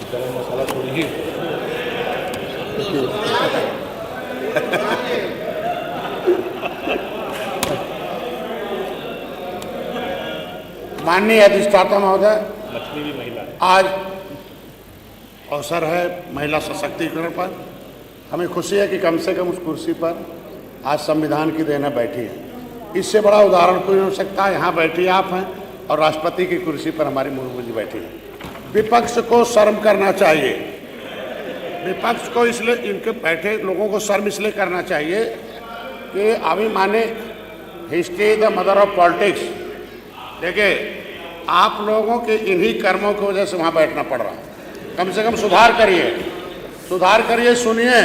गरम मसाला थोड़ी ही माननीय अधिष्ठाता महोदय, मछली भी महिला है। आज अवसर है महिला सशक्तिकरण पर। हमें खुशी है कि कम से कम उस कुर्सी पर आज संविधान की देना बैठी है। इससे बड़ा उदाहरण कोई हो सकता है। यहाँ बैठी आप हैं और राष्ट्रपति की कुर्सी पर हमारी मुर्मू जी बैठी हैं। विपक्ष को शर्म करना चाहिए। विपक्ष को इसलिए, इनके बैठे लोगों को शर्म इसलिए करना चाहिए कि अभी माने history the mother of politics. देखिए, आप लोगों के इन्हीं कर्मों की वजह से वहाँ बैठना पड़ रहा है। कम से कम सुधार करिए, सुधार करिए। सुनिए,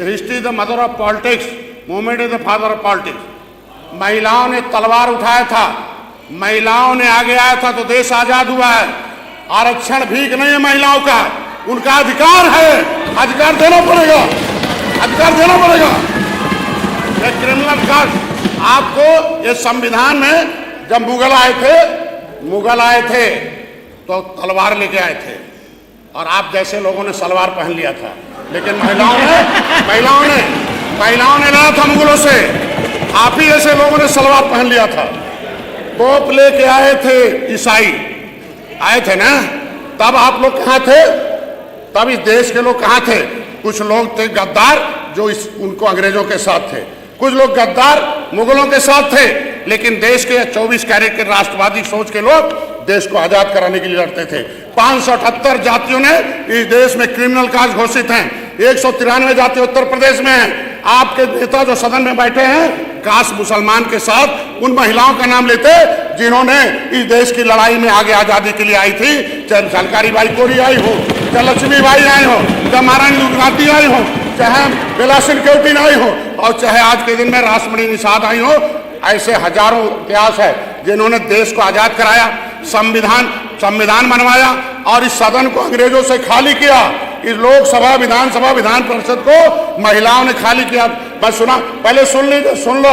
history the mother of politics, movement is the father of politics. महिलाओं ने तलवार उठाया था, महिलाओं ने आगे आया था तो देश आजाद हुआ है। आरक्षण भीख नहीं है महिलाओं का, उनका अधिकार है। अधिकार देना पड़ेगा, अधिकार देना पड़ेगा। ये क्रिमिनल कार्ड आपको, ये संविधान में जब मुगल आए थे तो तलवार लेके आए थे और आप जैसे लोगों ने सलवार पहन लिया था। लेकिन महिलाओं ने लाया था मुगलों से। आप ही जैसे लोगों ने सलवार पहन लिया था। तोप लेके आए थे, ईसाई आए थे ना। तब आप लोग कहाँ थे? तब इस देश के लोग कहाँ थे? कुछ लोग थे गद्दार जो उनको अंग्रेजों के साथ थे, कुछ लोग गद्दार मुगलों के साथ थे। लेकिन देश के 24 कैरेट के राष्ट्रवादी सोच के लोग देश को आजाद कराने के लिए लड़ते थे। 578 जातियों ने इस देश में क्रिमिनल काज घोषित हैं। 193 जाति उत्तर प्रदेश में हैं। आपके नेता जो सदन में बैठे हैं, काश मुसलमान के साथ उन महिलाओं का नाम लेते जिन्होंने इस देश की लड़ाई में आगे आजादी के लिए आई थी। चाहे झलकारी बाई कोरी आई हो, चाहे लक्ष्मी बाई आई हो, चाहे महारानी दुर्गावती आई हो, चाहे बिलासिन केवटिन आई हो, और चाहे आज के दिन में रासमणी निषाद आई हो। ऐसे हजारों इतिहास है जिन्होंने देश को आजाद कराया, संविधान बनवाया और इस सदन को अंग्रेजों से खाली किया। इस लोकसभा, विधानसभा, विधान परिषद को महिलाओं ने खाली किया। बस सुना, पहले सुन लीजिए, सुन लो।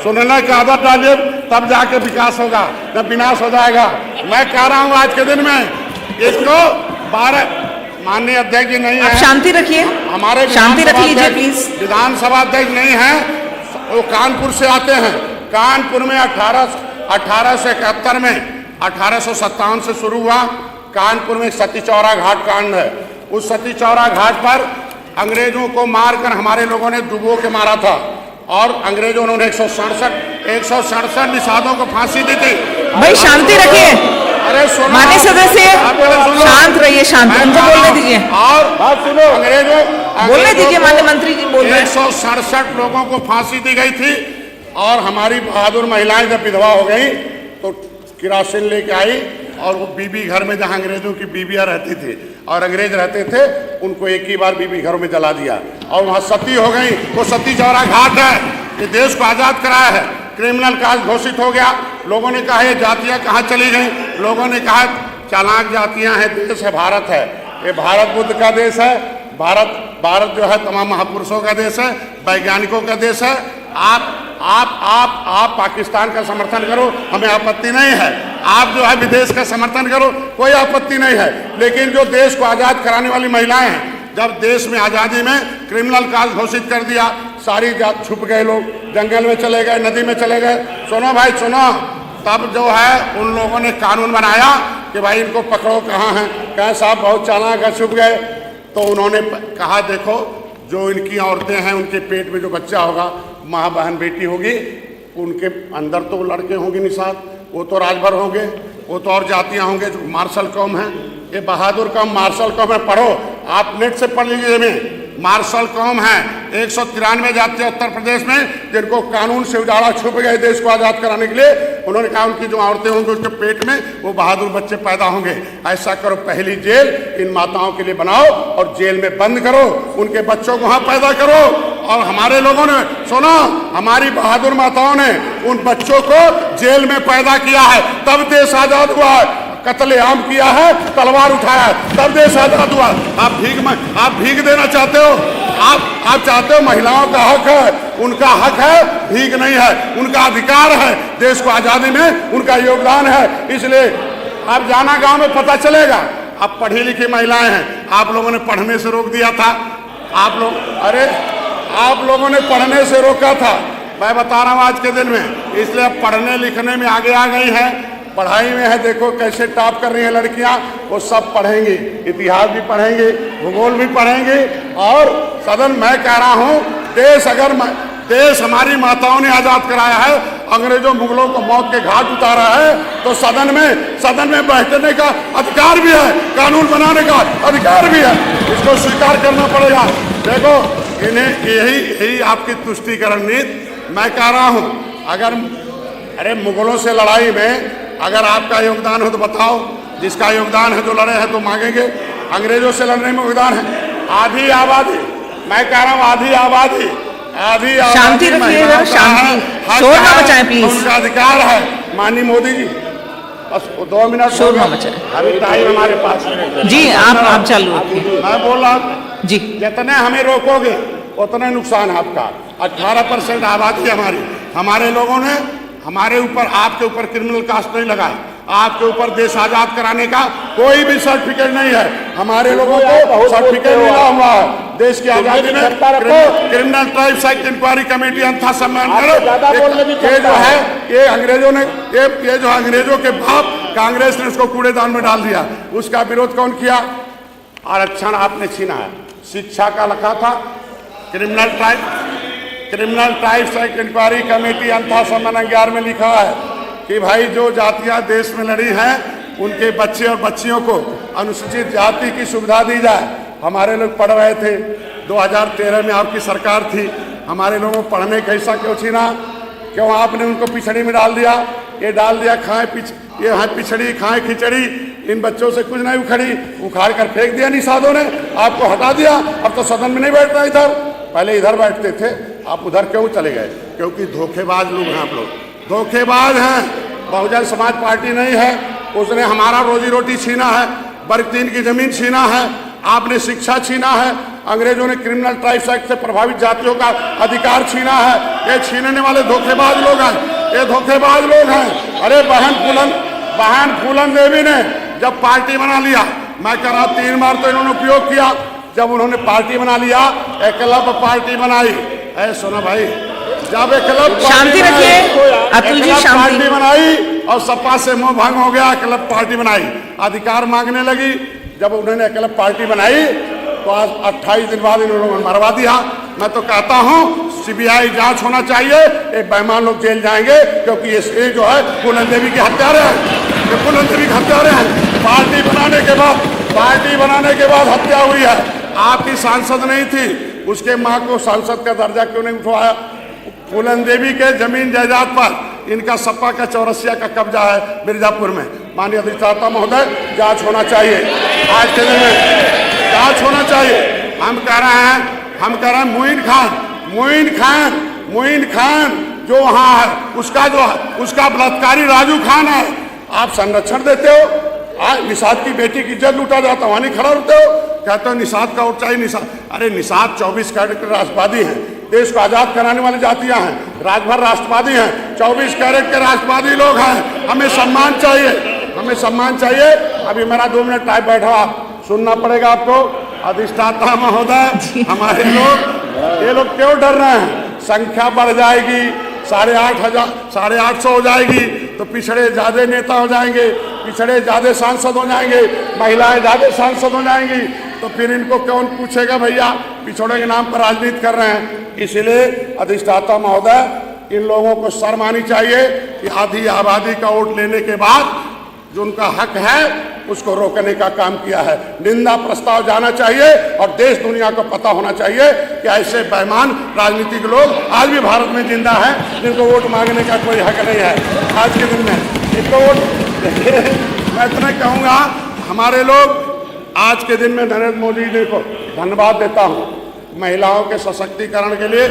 सुनने की आदत डालिए, तब जाके विकास होगा, जब विनाश हो जाएगा। मैं कह रहा हूँ आज के दिन में इसको 12 माननीय अध्यक्ष जी नहीं है, शांति रखिए, हमारे शांति रख लीजिए प्लीज। विधानसभा अध्यक्ष नहीं है, वो कानपुर से आते हैं। कानपुर में 1871 में 1857 से शुरू हुआ। कानपुर में सती चौरा घाट कांड है। उस सती चौरा घाट पर अंग्रेजों को मारकर हमारे लोगों ने डुबो के मारा था और अंग्रेजों ने 167 निषादों को फांसी दी थी। भाई शांति रखिए, अरे सुनो, माननीय सदस्य शांत रहिए, शांत, उनको बोलने दीजिए। और बात सुनो, अंग्रेजों बोलने दीजिए, माननीय मंत्री जी बोल रहे हैं। 167 लोगों को फांसी दी गई थी और हमारी बहादुर महिलाएं जब विधवा हो गई तो किरासिन लेके आई और वो बीबी घर में, जहां अंग्रेजों की बीबियां रहती थी और अंग्रेज रहते थे, उनको एक ही बार बीबी घरों में जला दिया और वहां सती हो गई। वो सती चौरा घाट है, ये देश को आजाद कराया है। क्रिमिनल काज घोषित हो गया। लोगों ने कहा ये जातियां कहाँ चली गई? लोगों ने कहा चालाक जातियां हैं, देश है भारत है, ये भारत बुद्ध का देश है। भारत जो है तमाम महापुरुषों का देश है, वैज्ञानिकों का देश है। आप पाकिस्तान का समर्थन करो, हमें आपत्ति नहीं है। आप जो है विदेश का समर्थन करो, कोई आपत्ति नहीं है। लेकिन जो देश को आजाद कराने वाली महिलाएं हैं, जब देश में आजादी में क्रिमिनल काज घोषित कर दिया, सारी जात छुप गए, लोग जंगल में चले गए, नदी में चले गए। सुनो भाई सुनो, तब जो है उन लोगों ने कानून बनाया कि भाई इनको पकड़ो। कहाँ हैं? कहें साहब बहुत चालाक है, छुप गए। तो उन्होंने कहा देखो, जो इनकी औरतें हैं उनके पेट में जो बच्चा होगा, माँ बहन बेटी होगी, उनके अंदर तो लड़के होंगे निषाद, वो तो राजभर होंगे, वो तो और जातियाँ होंगे जो मार्शल कौम है। ये बहादुर कौम मार्शल कौम है, पढ़ो, आप नेट से पढ़ लीजिए। में मार्शल कौम है, 193 जाति उत्तर प्रदेश में, जिनको कानून से उजाड़ा, छुप गए देश को आजाद कराने के लिए। उन्होंने कहा उनकी जो औरतें होंगी उसके पेट में वो बहादुर बच्चे पैदा होंगे। ऐसा करो, पहली जेल इन माताओं के लिए बनाओ और जेल में बंद करो, उनके बच्चों को वहाँ पैदा करो। और हमारे लोगों ने सुनो, हमारी बहादुर माताओं ने उन बच्चों को जेल में पैदा किया है, तब देश आजाद हुआ है। कत्लेआम किया है, तलवार उठाया है, तब देश आजाद हुआ। आप भीख देना चाहते हो? आप चाहते हो? महिलाओं का हक है, उनका हक है, भीख नहीं है, उनका अधिकार है। देश को आजादी में उनका योगदान है। इसलिए आप जाना, गांव में पता चलेगा। अब पढ़ी लिखी महिलाएं हैं, आप लोगों ने पढ़ने से रोक दिया था। आप लोगों ने पढ़ने से रोका था, मैं बता रहा हूँ आज के दिन में। इसलिए अब पढ़ने लिखने में आगे आ गई है, पढ़ाई में है। देखो कैसे टॉप कर रही हैं लड़कियां, वो सब पढ़ेंगी, इतिहास भी पढ़ेंगे, भूगोल भी पढ़ेंगे। और सदन, मैं कह रहा हूँ, देश हमारी माताओं ने आजाद कराया है, अंग्रेजों मुगलों को मौत के घाट उतारा है, तो सदन में बैठने का अधिकार भी है, कानून बनाने का अधिकार भी है, इसको स्वीकार करना पड़ेगा। देखो इन्हें यही आपकी तुष्टीकरण नीति। मैं कह रहा हूँ, अरे मुगलों से लड़ाई में अगर आपका योगदान हो तो बताओ, जिसका योगदान है, जो लड़े हैं तो मांगेंगे। अंग्रेजों से लड़ने में योगदान है, आधी आबादी, मैं कह रहा हूँ आधी आबादी शांति रखिएगा, शांति, शोर ना मचाएं प्लीज। उनका अधिकार है। माननीय मोदी जी, बस 2 मिनट शोर ना मचाएं, अभी टाइम हमारे पास जी। आप चालू रखिए। मैं बोल रहा हूँ जी, जितने हमें रोकोगे उतने नुकसान है आपका। 18% आबादी हमारे लोगों ने हमारे ऊपर, आपके ऊपर क्रिमिनल कास्ट नहीं लगाया, आपके ऊपर देश आजाद कराने का कोई भी सर्टिफिकेट नहीं है। हमारे लोगों को सर्टिफिकेट मिला हुआ है देश की आजादी में। Criminal tribes act inquiry committee अंथा सम्मान करो। ये जो है, ये अंग्रेजों ने, ये जो अंग्रेजों के बाप कांग्रेस ने उसको कूड़ेदान में डाल दिया। उसका विरोध कौन किया? आरक्षण आपने छीना है। शिक्षा का लिखा था criminal tribes act inquiry committee अंथा सम्मान 11 में लिखा है कि भाई जो जातियां देश में लड़ी हैं उनके बच्चे और बच्चियों को अनुसूचित जाति की सुविधा दी जाए। हमारे लोग पढ़ रहे थे, 2013 में आपकी सरकार थी, हमारे लोगों को पढ़ने का हिस्सा क्यों छीना? क्यों आपने उनको पिछड़ी में डाल दिया? ये डाल दिया ये पिछड़ी खाएं खिचड़ी, इन बच्चों से कुछ नहीं उखाड़ कर फेंक दिया निषादों ने, आपको हटा दिया। अब तो सदन में नहीं बैठना इधर, पहले इधर बैठते थे, आप उधर क्यों चले गए? क्योंकि धोखेबाज लोग हैं आप लोग, धोखेबाज हैं। बहुजन समाज पार्टी नहीं है, उसने हमारा रोजी रोटी छीना है, वर्ग 3 की जमीन छीना है, आपने शिक्षा छीना है, अंग्रेजों ने क्रिमिनल ट्राइब्स एक्ट से प्रभावित जातियों का अधिकार छीना है। ये छीनने वाले धोखेबाज लोग हैं, ये धोखेबाज लोग हैं। अरे बहन फूलन देवी ने जब पार्टी बना लिया, मैं कह रहा 3 बार तो इन्होंने उपयोग किया। जब उन्होंने पार्टी बना लिया, एकलव्य पार्टी बनाई। सुना भाई, जब एकलव्य शांति रखिए, अतुल जी, शांति पार्टी बनाई और सपा से मोह भंग हो गया, एकलव्य पार्टी बनाई, अधिकार मांगने लगी। जब उन्होंने एकलव्य पार्टी बनाई तो आज 28 दिन बाद इन लोगों ने मरवा दिया। मैं तो कहता हूँ CBI जांच होना चाहिए, एक बेईमान लोग जेल जाएंगे, क्योंकि ये जो है फूलन देवी के हत्यारे हैं, ये फूलन देवी के हत्यारे हैं। पार्टी बनाने के बाद हत्या हुई है। आपकी सांसद नहीं थी, उसके माँ को सांसद का दर्जा क्यों नहीं उठवाया? फूलन देवी के जमीन जायदाद पर इनका सपा का चौरसिया का कब्जा है मिर्जापुर में। माननीय अधिष्ठाता महोदय, जांच होना चाहिए, आज के दिन में जांच होना चाहिए। हम कह रहे हैं मोइन खान जो वहाँ है, उसका बलात्कारी राजू खान है, आप संरक्षण देते हो। निषाद की बेटी की इज्जत लूटा जाता, वहाँ नहीं खड़ा होते हो, कहते हो निषाद का वोट चाहिए। निषाद, अरे निषाद 24 कैरेट के राष्ट्रवादी हैं, देश को आजाद कराने वाली जातियां हैं, राजभर राष्ट्रवादी हैं, 24 कैरेट के राष्ट्रवादी लोग हैं। हमें सम्मान चाहिए। अभी मेरा 2 मिनट टाइम बैठा, आप सुनना पड़ेगा आपको। अधिष्ठाता महोदय, हमारे लोग, ये लोग क्यों डर रहे हैं? संख्या बढ़ जाएगी, 850 हो जाएगी तो पिछड़े ज्यादा नेता हो जाएंगे, पिछड़े ज्यादा सांसद हो जाएंगे, महिलाएं ज्यादा सांसद हो जाएंगी, तो फिर इनको कौन पूछेगा? भैया पिछड़ों के नाम पर राजनीति कर रहे हैं। इसलिए अधिष्ठाता महोदय, इन लोगों को शर्म आनी चाहिए कि आधी आबादी का वोट लेने के बाद जो उनका हक है उसको रोकने का काम किया है। निंदा प्रस्ताव जाना चाहिए और देश दुनिया को पता होना चाहिए कि ऐसे बेईमान राजनीतिक लोग आज भी भारत में जिंदा हैं, जिनको वोट मांगने का कोई हक नहीं है। आज के दिन में इनको वोट मैं इतना कहूँगा, हमारे लोग आज के दिन में नरेंद्र मोदी जी को धन्यवाद देता हूँ। महिलाओं के सशक्तिकरण के लिए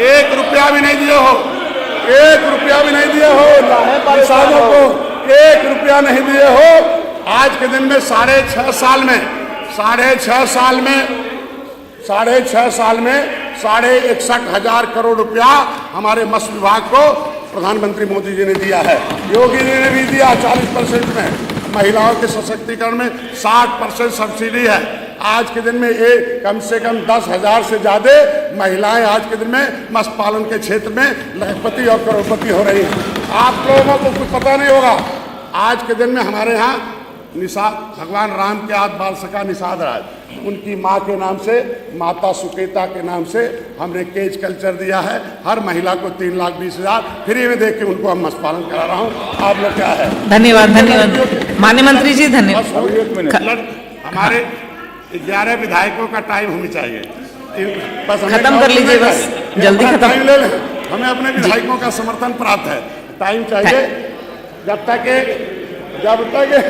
1 रुपया भी नहीं दिए हो, 1 रुपया भी नहीं दिए हो, किसानों को 1 रुपया नहीं दिए हो। आज के दिन में 6.5 साल में 61,000 करोड़ रुपया हमारे मत्स्य विभाग को प्रधानमंत्री मोदी जी ने दिया है, योगी जी ने भी दिया 40% में। महिलाओं के सशक्तिकरण में 60% सब्सिडी है। आज के दिन में ये कम से कम 10,000 से ज़्यादा महिलाएं आज के दिन में मत्स्य पालन के क्षेत्र में लखपति और करोड़पति हो रही हैं। आप लोगों को कुछ पता नहीं होगा, आज के दिन में हमारे यहाँ निषाद भगवान राम के आद बाल सखा निषाद राज, उनकी माँ के नाम से, माता सुकेता के नाम से हमने केज कल्चर दिया है। हर महिला को 3,20,000 फ्री में देख के उनको हम मत्स्य पालन करा रहा हूँ। आप लोग क्या है? धन्यवाद धन्यवाद माननीय मंत्री जी, धन्यवाद। हमारे 11 विधायकों का टाइम होनी चाहिए, बस खत्म कर लीजिए, बस जल्दी खत्म टाइम ले लें। हमें अपने विधायकों का समर्थन प्राप्त है, टाइम चाहिए। जब तक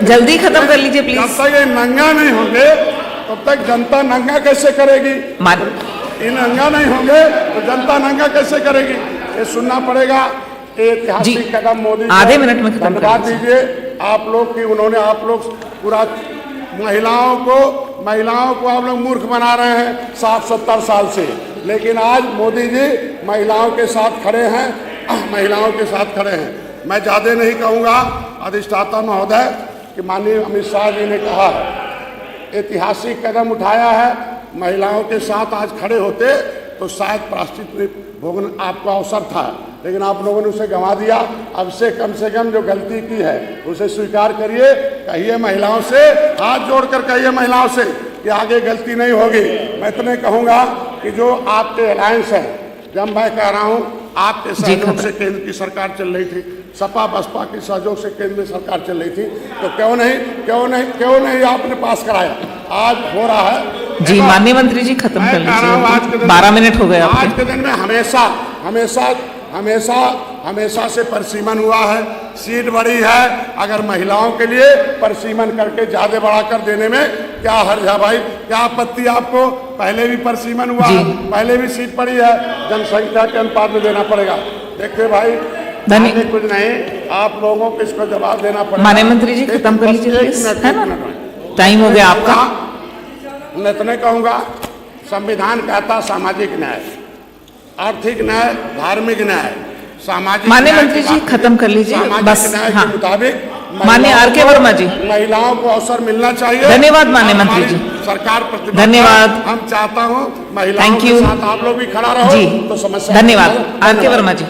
जल्दी खत्म कर लीजिए प्लीज। जब तक ये नंगा नहीं होंगे तब तक जनता नंगा कैसे करेगी? ये नंगा नहीं होंगे तो जनता नंगा कैसे करेगी? ये सुनना पड़ेगा। ऐतिहासिक कदम मोदी आधे मिनट में खत्म धन्यवाद दीजिए आप लोग की, उन्होंने आप लोग पूरा महिलाओं को आप लोग मूर्ख बना रहे हैं 60-70 साल से, लेकिन आज मोदी जी महिलाओं के साथ खड़े हैं, महिलाओं के साथ खड़े हैं। मैं ज़्यादा नहीं कहूँगा, अधिष्ठाता महोदय कि माननीय अमित शाह जी ने कहा ऐतिहासिक कदम उठाया है, महिलाओं के साथ आज खड़े होते तो शायद प्रायश्चित भोगन आपका अवसर था, लेकिन आप लोगों ने उसे गंवा दिया। अब से कम जो गलती की है उसे स्वीकार करिए, कहिए महिलाओं से, हाथ जोड़कर कहिए महिलाओं से कि आगे गलती नहीं होगी। मैं इतने कहूँगा कि जो आपके अलायंस है, जब मैं कह रहा हूँ आपके सहयोग से केंद्र की सरकार चल रही थी, सपा बसपा के सहयोग से केंद्र में सरकार चल रही थी, तो क्यों नहीं आपने पास कराया? आज हो रहा है जी। माननीय मंत्री जी खत्म कर लीजिए, 12 मिनट हो गए आपके। आज के दिन में हमेशा से परिसीमन हुआ है, सीट बड़ी है। अगर महिलाओं के लिए परिसीमन करके ज़्यादा बढ़ा कर देने में क्या हर्ज है भाई? क्या आपत्ति आपको? पहले भी परिसीमन हुआ, पहले भी सीट पड़ी है, जनसंख्या के अनुपात में देना पड़ेगा। देखिए भाई, कुछ नहीं, आप लोगों को इसको जवाब देना पड़ेगा। माननीय मंत्री जी खत्म कर लीजिए, टाइम हो गया आपका। मैं इतने कहूँगा, संविधान कहता सामाजिक न्याय, आर्थिक न्याय, धार्मिक न्याय, सामाजिक। माननीय मंत्री जी खत्म कर लीजिए बस। न्याय के मुताबिक माननीय आर.के. वर्मा जी, महिलाओं को अवसर मिलना चाहिए। धन्यवाद माननीय मंत्री जी, सरकार प्रतिबद्ध। धन्यवाद। हम चाहता हूँ महिलाओं के साथ आप लोग भी खड़ा रहो जी, तो समस्या। धन्यवाद आर.के. वर्मा जी।